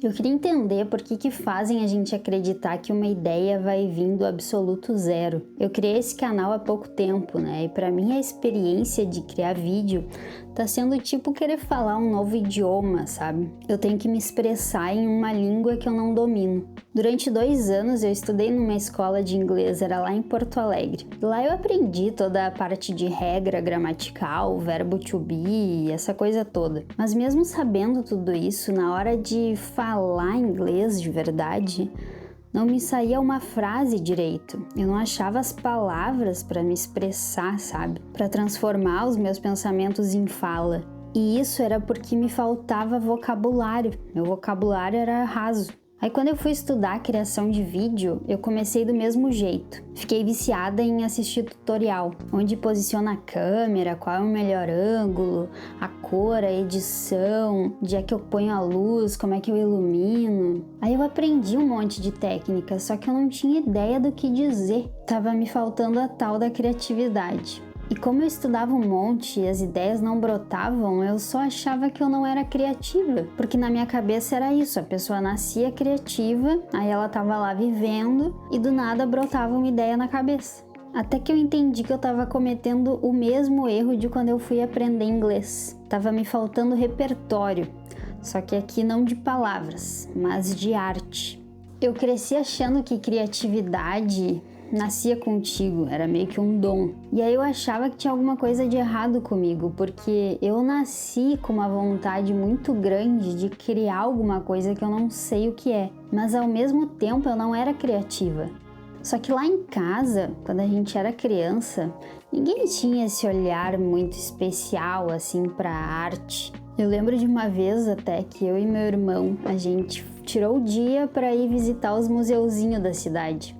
Eu queria entender por que fazem a gente acreditar que uma ideia vai vir do absoluto zero. Eu criei esse canal há pouco tempo, né? E pra mim a experiência de criar vídeo tá sendo tipo querer falar um novo idioma, sabe? Eu tenho que me expressar em uma língua que eu não domino. Durante 2 anos eu estudei numa escola de inglês, era lá em Porto Alegre. Lá eu aprendi toda a parte de regra gramatical, verbo to be, essa coisa toda. Mas mesmo sabendo tudo isso, na hora de falar inglês de verdade, não me saía uma frase direito. Eu não achava as palavras para me expressar, sabe? Para transformar os meus pensamentos em fala. E isso era porque me faltava vocabulário. Meu vocabulário era raso. Aí quando eu fui estudar a criação de vídeo, eu comecei do mesmo jeito. Fiquei viciada em assistir tutorial, onde posiciona a câmera, qual é o melhor ângulo, a cor, a edição, onde é que eu ponho a luz, como é que eu ilumino. Aí eu aprendi um monte de técnicas, só que eu não tinha ideia do que dizer. Tava me faltando a tal da criatividade. E como eu estudava um monte e as ideias não brotavam, eu só achava que eu não era criativa. Porque na minha cabeça era isso, a pessoa nascia criativa, aí ela tava lá vivendo e do nada brotava uma ideia na cabeça. Até que eu entendi que eu tava cometendo o mesmo erro de quando eu fui aprender inglês. Tava me faltando repertório, só que aqui não de palavras, mas de arte. Eu cresci achando que criatividade nascia contigo, era meio que um dom. E aí eu achava que tinha alguma coisa de errado comigo, porque eu nasci com uma vontade muito grande de criar alguma coisa que eu não sei o que é, mas ao mesmo tempo eu não era criativa. Só que lá em casa, quando a gente era criança, ninguém tinha esse olhar muito especial assim para arte. Eu lembro de uma vez até que eu e meu irmão, a gente tirou o dia para ir visitar os museuzinhos da cidade.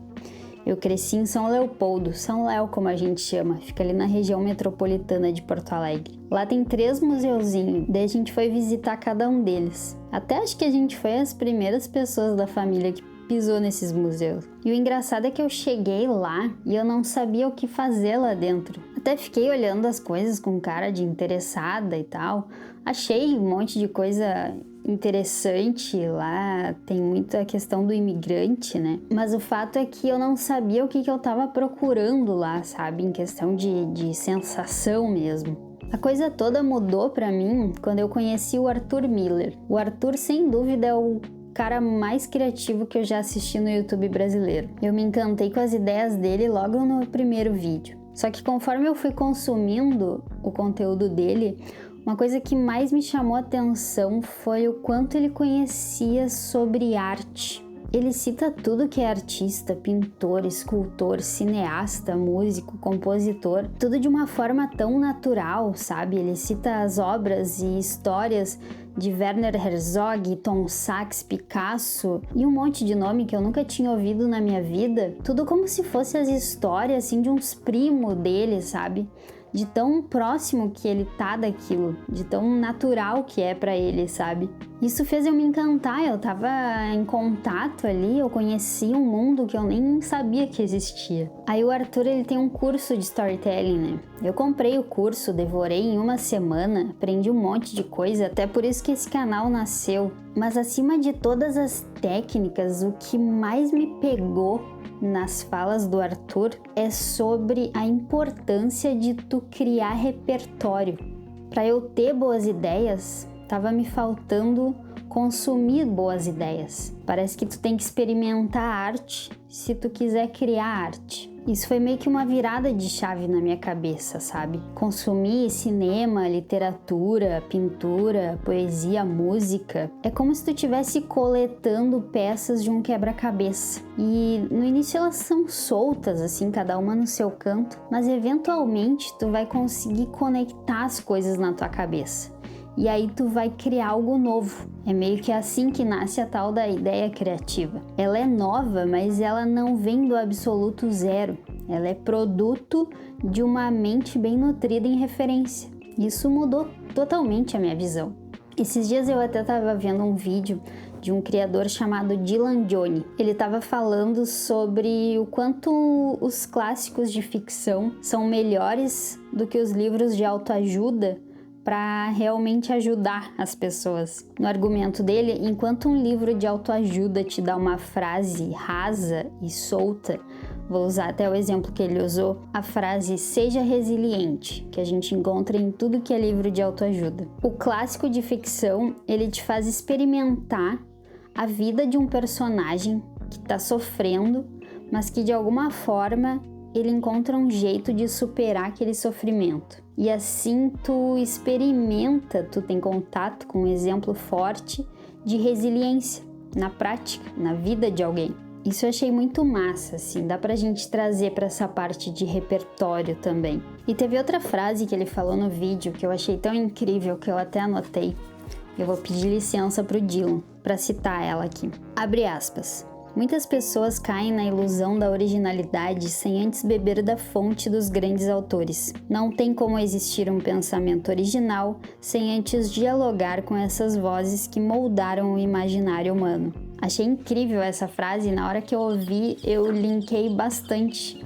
Eu cresci em São Leopoldo, São Léo como a gente chama, fica ali na região metropolitana de Porto Alegre. Lá tem 3 museuzinhos, daí a gente foi visitar cada um deles. Até acho que a gente foi as primeiras pessoas da família que pisou nesses museus. E o engraçado é que eu cheguei lá e eu não sabia o que fazer lá dentro. Até fiquei olhando as coisas com cara de interessada e tal. Achei um monte de coisa interessante lá, tem muita questão do imigrante, né? Mas o fato é que eu não sabia o que eu tava procurando lá, sabe? Em questão de sensação mesmo. A coisa toda mudou pra mim quando eu conheci o Arthur Miller. O Arthur, sem dúvida, é o cara mais criativo que eu já assisti no YouTube brasileiro. Eu me encantei com as ideias dele logo no primeiro vídeo. Só que conforme eu fui consumindo o conteúdo dele, uma coisa que mais me chamou a atenção foi o quanto ele conhecia sobre arte. Ele cita tudo que é artista, pintor, escultor, cineasta, músico, compositor, tudo de uma forma tão natural, sabe? Ele cita as obras e histórias de Werner Herzog, Tom Sachs, Picasso e um monte de nome que eu nunca tinha ouvido na minha vida, tudo como se fosse as histórias assim de uns primos dele, sabe? De tão próximo que ele tá daquilo, de tão natural que é pra ele, sabe? Isso fez eu me encantar, eu tava em contato ali, eu conheci um mundo que eu nem sabia que existia. Aí o Arthur, ele tem um curso de storytelling, né? Eu comprei o curso, devorei em uma semana, aprendi um monte de coisa, até por isso que esse canal nasceu. Mas acima de todas as técnicas, o que mais me pegou nas falas do Arthur é sobre a importância de tu criar repertório. Para eu ter boas ideias, tava me faltando consumir boas ideias. Parece que tu tem que experimentar arte se tu quiser criar arte. Isso foi meio que uma virada de chave na minha cabeça, sabe? Consumir cinema, literatura, pintura, poesia, música. É como se tu estivesse coletando peças de um quebra-cabeça. E no início elas são soltas, assim, cada uma no seu canto. Mas eventualmente tu vai conseguir conectar as coisas na tua cabeça. E aí tu vai criar algo novo. É meio que assim que nasce a tal da ideia criativa. Ela é nova, mas ela não vem do absoluto zero. Ela é produto de uma mente bem nutrida em referência. Isso mudou totalmente a minha visão. Esses dias eu até estava vendo um vídeo de um criador chamado Dylan Johnny. Ele estava falando sobre o quanto os clássicos de ficção são melhores do que os livros de autoajuda para realmente ajudar as pessoas. No argumento dele, enquanto um livro de autoajuda te dá uma frase rasa e solta, vou usar até o exemplo que ele usou, a frase "seja resiliente", que a gente encontra em tudo que é livro de autoajuda. O clássico de ficção, ele te faz experimentar a vida de um personagem que está sofrendo, mas que de alguma forma ele encontra um jeito de superar aquele sofrimento. E assim tu experimenta, tu tem contato com um exemplo forte de resiliência na prática, na vida de alguém. Isso eu achei muito massa, assim, dá pra gente trazer pra essa parte de repertório também. E teve outra frase que ele falou no vídeo que eu achei tão incrível que eu até anotei. Eu vou pedir licença pro Dylan pra citar ela aqui. Abre aspas. Muitas pessoas caem na ilusão da originalidade sem antes beber da fonte dos grandes autores. Não tem como existir um pensamento original sem antes dialogar com essas vozes que moldaram o imaginário humano. Achei incrível essa frase e na hora que eu ouvi, eu linkei bastante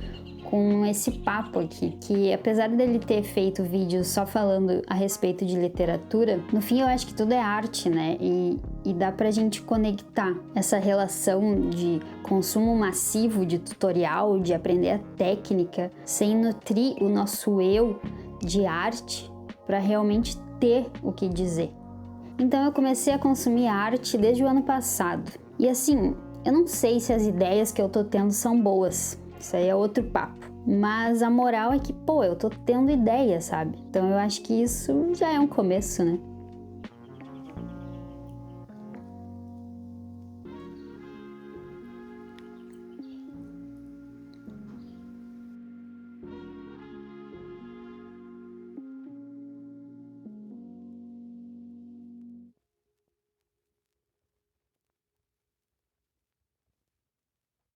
com esse papo aqui, que apesar dele ter feito vídeos só falando a respeito de literatura, no fim eu acho que tudo é arte, né? E dá pra gente conectar essa relação de consumo massivo de tutorial, de aprender a técnica, sem nutrir o nosso eu de arte para realmente ter o que dizer. Então eu comecei a consumir arte desde o ano passado. E assim, eu não sei se as ideias que eu tô tendo são boas. Isso aí é outro papo. Mas a moral é que, eu tô tendo ideia, sabe? Então eu acho que isso já é um começo, né?